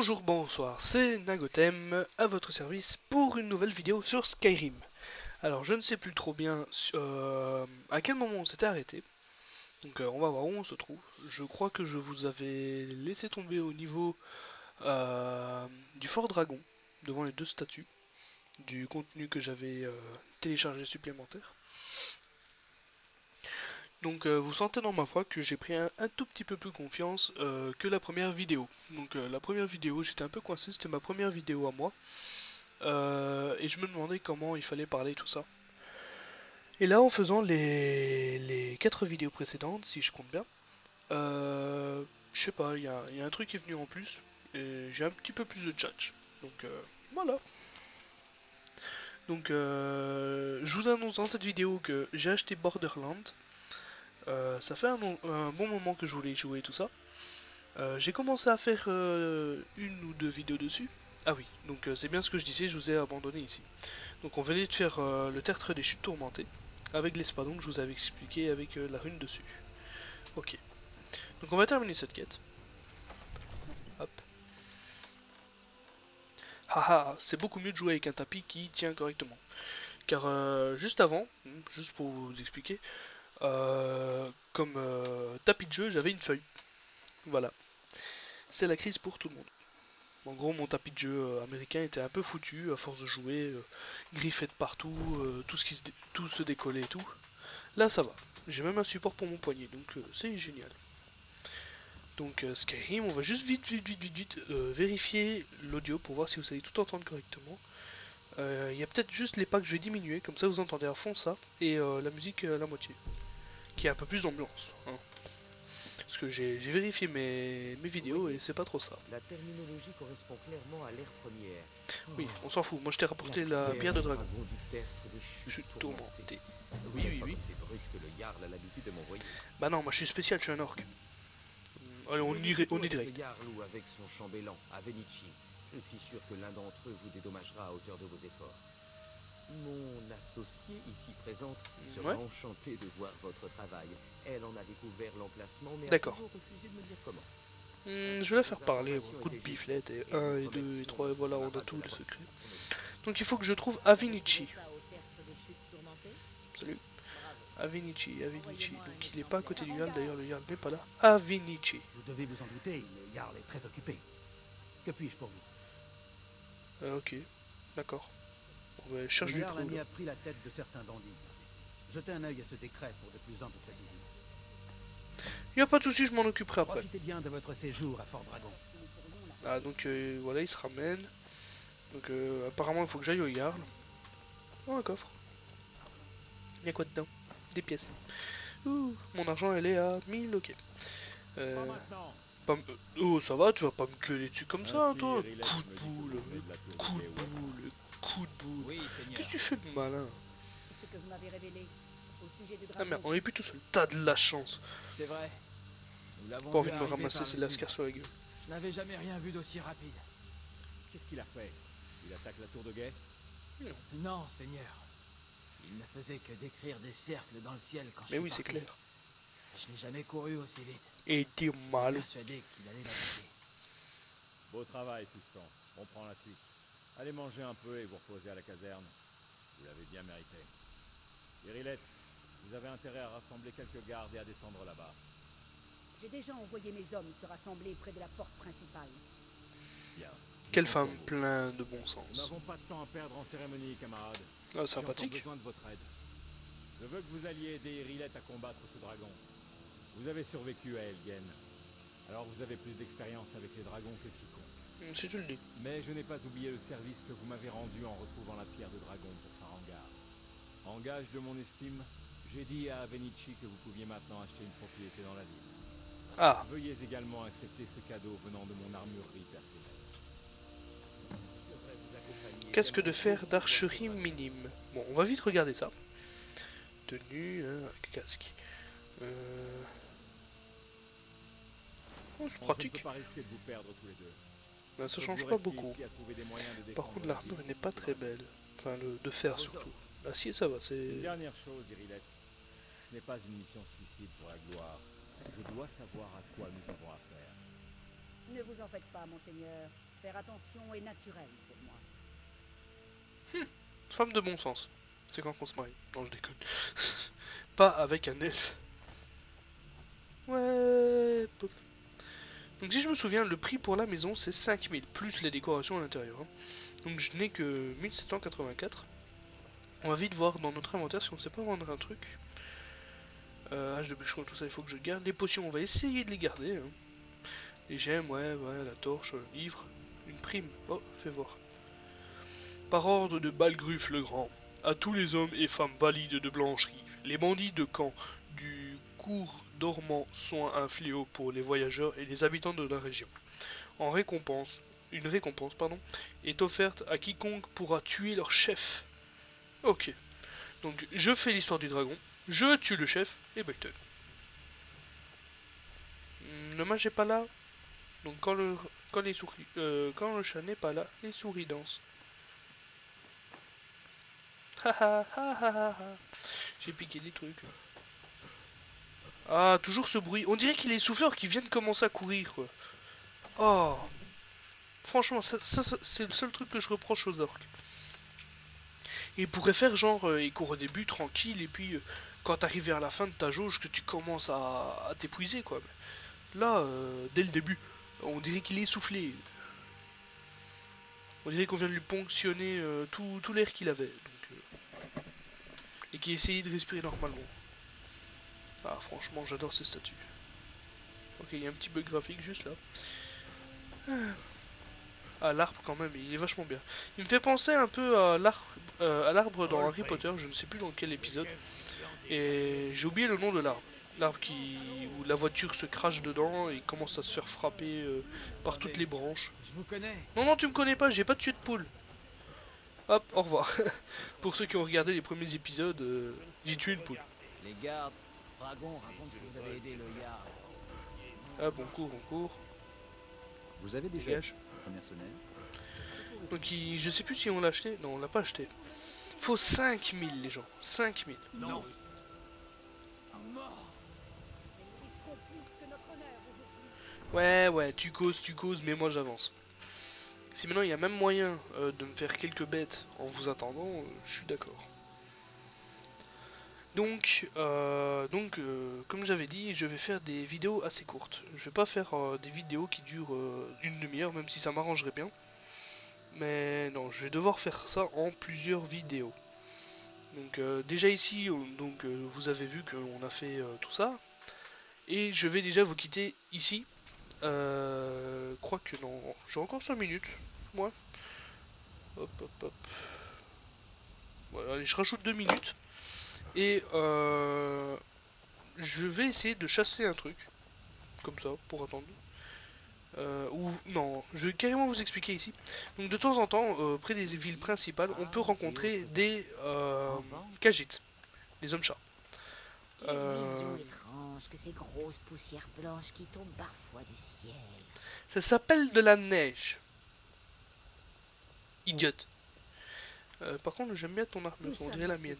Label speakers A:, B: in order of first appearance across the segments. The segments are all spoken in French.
A: Bonjour, bonsoir, c'est Nagotem à votre service pour une nouvelle vidéo sur Skyrim. Alors je ne sais plus trop bien à quel moment on s'était arrêté, donc on va voir où on se trouve. Je crois que je vous avais laissé tomber au niveau du Fort Dragon, devant les deux statues, du contenu que j'avais téléchargé supplémentaire. Donc vous sentez dans ma voix que j'ai pris un tout petit peu plus confiance que la première vidéo. Donc la première vidéo j'étais un peu coincé, c'était ma première vidéo à moi. Et je me demandais comment il fallait parler tout ça. Et là en faisant les 4 vidéos précédentes, si je compte bien, je sais pas, il y a un truc qui est venu en plus. Et j'ai un petit peu plus de tchatch. Donc voilà. Donc je vous annonce dans cette vidéo que j'ai acheté Borderlands. Ça fait un bon moment que je voulais y jouer tout ça. J'ai commencé à faire une ou deux vidéos dessus. Ah oui, donc c'est bien ce que je disais, je vous ai abandonné ici. Donc on venait de faire le tertre des chutes tourmentées, avec l'espadon que je vous avais expliqué avec la rune dessus. Ok, donc on va terminer cette quête. Hop. Haha, c'est beaucoup mieux de jouer avec un tapis qui tient correctement. Car juste avant, juste pour vous expliquer, comme tapis de jeu, j'avais une feuille. Voilà, c'est la crise pour tout le monde. En gros, mon tapis de jeu américain était un peu foutu à force de jouer, griffé de partout, tout se décollait et tout. Là, ça va. J'ai même un support pour mon poignet, donc c'est génial. Donc Skyrim, on va juste vite vérifier l'audio pour voir si vous allez tout entendre correctement. Il y a peut-être juste les pas que je vais diminuer, comme ça vous entendez à fond ça, et la musique à la moitié, qui est un peu plus d'ambiance. Hein. Parce que j'ai vérifié mes vidéos et c'est pas trop ça.
B: La terminologie correspond clairement à l'ère première.
A: Oui, on s'en fout, moi je t'ai rapporté la pierre de dragon.
B: Du tertre des
A: Je suis
B: chutes tourmentées.
A: tourmenté.
B: Vous
A: Oui,
B: n'êtes
A: oui,
B: pas
A: oui.
B: comme ces brutes que le Jarl a l'habitude de m'envoyer.
A: Bah non, moi je suis spécial, je suis un orc. Allez, on
B: Plutôt
A: est
B: avec
A: direct.
B: le Jarl ou avec son chambellan, à Venici. Je suis sûr que l'un d'entre eux vous dédommagera à hauteur de vos efforts. Mon associée ici présente sera
A: Ouais,
B: enchantée de voir votre travail. Elle en a découvert l'emplacement, mais a
A: d'accord.
B: toujours refusé de me dire comment.
A: Je vais la faire parler, coup de biflette, et 1 et 2 et 3, et voilà, on a tout le secret. Donc il faut que je trouve Avinici. Salut. Avinici. Donc il est pas à côté du Jarl, d'ailleurs le Jarl n'est pas là. Avinici.
C: Vous devez vous en douter, le Jarl est très occupé. Que puis-je pour vous?
A: Ok, d'accord. On va chercher
C: Le
A: du
C: Jarl a
A: trou
C: mis
A: là.
C: à prix la tête de certains bandits. Jetez un œil à ce décret pour de plus amples précisions.
A: Y a pas de souci, je m'en occuperai après.
C: Profitez bien de votre séjour à Fort Dragon.
A: Ah donc voilà, il se ramène. Donc apparemment il faut que j'aille au Jarl. Oh un coffre. Y'a quoi dedans? Des pièces. Ouh, mon argent elle est à 1000, ok. Oh ça va, tu vas pas me gueuler dessus comme ça toi? Coup de boule, coup de boule, coup de boule.
B: Oui, Seigneur.
A: Qu'est-ce que tu fais de malin?
D: Ce que vous m'avez révélé au sujet du
A: Ah
D: dragon.
A: merde, on est plus tout seul. T'as de la chance.
B: C'est vrai. Nous l'avons
A: Pas
B: vu
A: envie de me
B: arriver
A: ramasser
B: par
A: ces
B: le
A: lascars
B: sud.
A: sur la gueule.
B: Je n'avais jamais rien vu d'aussi rapide.
E: Qu'est-ce qu'il a fait? Il attaque la tour de guet?
B: Non, Seigneur. Il ne faisait que décrire des cercles dans le ciel quand
A: Mais
B: je
A: oui,
B: suis
A: c'est
B: parti.
A: clair.
B: Je n'ai jamais couru aussi vite.
A: Et t'es
B: J'étais
A: mal.
B: persuadé qu'il allait l'attaquer.
E: Beau travail, fiston. On prend la suite. Allez manger un peu et vous reposer à la caserne. Vous l'avez bien mérité. Irilette, vous avez intérêt à rassembler quelques gardes et à descendre là-bas.
D: J'ai déjà envoyé mes hommes se rassembler près de la porte principale.
E: Bien. Je
A: Quelle
E: compte
A: femme
E: sur vous.
A: plein de bon
E: Nous
A: sens.
E: n'avons pas de temps à perdre en cérémonie, camarades.
A: Ah,
E: J'ai
A: sympathique.
E: encore besoin de votre aide. Je veux que vous alliez aider Irilette à combattre ce dragon. Vous avez survécu à Elgen. Alors vous avez plus d'expérience avec les dragons que quiconque.
A: Si tu le dis.
E: Mais je n'ai pas oublié le service que vous m'avez rendu en retrouvant la pierre de dragon pour Farengar. En gage de mon estime, j'ai dit à Venici que vous pouviez maintenant acheter une propriété dans la ville.
A: Ah,
E: Veuillez également accepter ce cadeau venant de mon armurerie personnelle.
B: Je devrais vous accompagner.
A: casque de fer d'archerie minime. Bon, on va vite regarder ça. Tenue, casque. Oh, c'est
E: Bon,
A: pratique.
E: je ne peux pas risquer de vous perdre tous les deux.
A: Ben, ça
E: Je
A: change
E: vous
A: pas
E: rester
A: beaucoup.
E: ici à trouver des moyens de
A: Par
E: défendre
A: contre,
E: la
A: l'armure
E: ville
A: n'est pas
E: contre
A: très
E: ce dragon.
A: belle. Enfin, le de fer surtout. L'acier, ça va,
E: Une
A: c'est...
E: dernière chose, Irilette. Ce n'est pas une mission suicide pour la gloire. Je dois savoir à quoi nous avons affaire.
D: Ne vous en faites pas, monseigneur. Faire attention est naturel pour moi.
A: Femme de bon sens. C'est quand qu'on se marie. Non, je déconne. Pas avec un elfe. Ouais. Pop. Donc si je me souviens, le prix pour la maison c'est 5000, plus les décorations à l'intérieur. Hein. Donc je n'ai que 1784. On va vite voir dans notre inventaire si on ne sait pas vendre un truc. Hache de bûcheron, tout ça, il faut que je garde. Les potions, on va essayer de les garder. Hein. Les gemmes, ouais, la torche, livre, une prime. Oh, fais voir. Par ordre de Balgruf le Grand, à tous les hommes et femmes valides de Blancherie, les bandits de camp du cours dormant sont un fléau pour les voyageurs et les habitants de la région. En récompense, une récompense, est offerte à quiconque pourra tuer leur chef. Ok. Donc je fais l'histoire du dragon, je tue le chef et battle. Le mage est pas là. Donc quand le chat n'est pas là, les souris dansent. J'ai piqué des trucs. Ah, toujours ce bruit. On dirait qu'il est souffleur qui vient de commencer à courir, quoi. Oh. Franchement, ça c'est le seul truc que je reproche aux orques. Il pourrait faire genre, il court au début tranquille, et puis quand t'arrives vers la fin de ta jauge, que tu commences à t'épuiser, quoi. Là, dès le début, on dirait qu'il est essoufflé. On dirait qu'on vient de lui ponctionner tout l'air qu'il avait. Donc, et qu'il essayait de respirer normalement. Ah, franchement, j'adore ces statues. Ok, il y a un petit bug graphique juste là. Ah, l'arbre quand même, il est vachement bien. Il me fait penser un peu à l'arbre dans Harry Potter, je ne sais plus dans quel épisode. Et j'ai oublié le nom de l'arbre. L'arbre où la voiture se crache dedans et commence à se faire frapper par toutes les branches.
C: Je vous connais.
A: Non, tu me connais pas, j'ai pas tué de poule. Hop, au revoir. Pour ceux qui ont regardé les premiers épisodes, j'ai tué une poule.
B: Les gardes, Dragon raconte que vous avez aidé le Yard.
A: Hop, on court.
F: Vous avez déjà
A: Dégage.
F: un mercenaire?
A: Donc je sais plus si on l'a acheté. Non, on l'a pas acheté. Faut 5000 les gens. 5000.
C: Non.
D: Ils risquons plus que notre honneur aujourd'hui.
A: Ouais, tu causes, mais moi j'avance. Si maintenant il y a même moyen de me faire quelques bêtes en vous attendant, je suis d'accord. Donc, comme j'avais dit, je vais faire des vidéos assez courtes. Je vais pas faire des vidéos qui durent une demi-heure, même si ça m'arrangerait bien. Mais non, je vais devoir faire ça en plusieurs vidéos. Donc déjà ici, vous avez vu qu'on a fait tout ça. Et je vais déjà vous quitter ici. Crois que non, j'ai encore 5 minutes. Moi. Hop. Ouais, allez, je rajoute 2 minutes. Et je vais essayer de chasser un truc. Comme ça, pour attendre. Ou non, je vais carrément vous expliquer ici. Donc de temps en temps, près des villes principales, on peut rencontrer des Khajiits, les hommes chats.
G: Quelle vision étrange que ces grosses poussières blanches qui tombent parfois du ciel.
A: Ça s'appelle de la neige. Idiote. Par contre, j'aime bien ton armure, on dirait la mienne.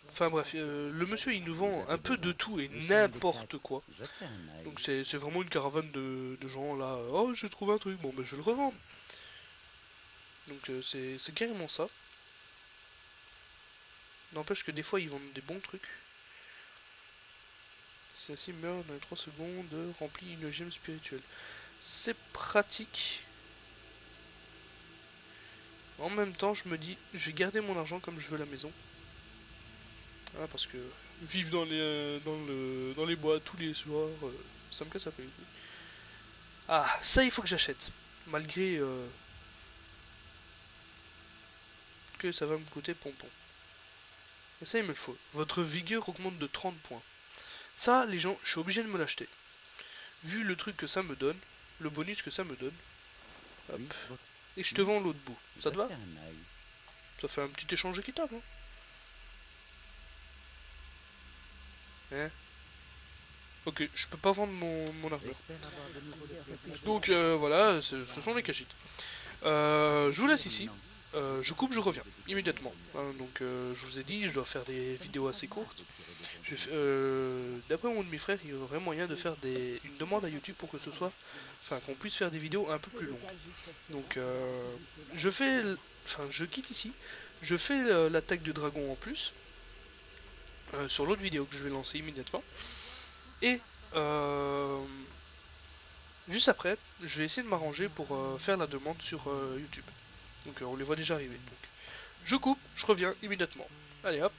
A: Enfin bref, le monsieur il nous vend un peu de tout et n'importe quoi. Donc c'est vraiment une caravane de gens là. Oh, j'ai trouvé un truc, bon ben je vais le revendre. Donc c'est carrément ça. N'empêche que des fois ils vendent des bons trucs. Celle-ci meurt dans les 3 secondes, remplit une gemme spirituelle. C'est pratique. En même temps, je me dis, je vais garder mon argent comme je veux la maison. Ah, parce que vivre dans les bois tous les soirs, ça me casse un peu les couilles. Ah, ça il faut que j'achète. Malgré que ça va me coûter pompon. Mais ça il me le faut. Votre vigueur augmente de 30 points. Ça, les gens, je suis obligé de me l'acheter. Vu le truc que ça me donne, le bonus que ça me donne. Hop. Et je te vends l'autre bout. Ça te va? Ça fait un petit échange équitable. Hein? Ok, je peux pas vendre mon armure. Donc voilà, ce sont les Khajiits. Je vous laisse ici. je coupe, je reviens immédiatement. Hein, donc je vous ai dit, je dois faire des vidéos assez courtes. D'après mon demi-frère, il y aurait moyen de faire une demande à YouTube pour que ce soit, enfin qu'on puisse faire des vidéos un peu plus longues. Donc je quitte ici, je fais l'attaque du dragon en plus sur l'autre vidéo que je vais lancer immédiatement. Et juste après, je vais essayer de m'arranger pour faire la demande sur YouTube. Donc on les voit déjà arriver. Donc, je coupe, je reviens immédiatement. Allez hop.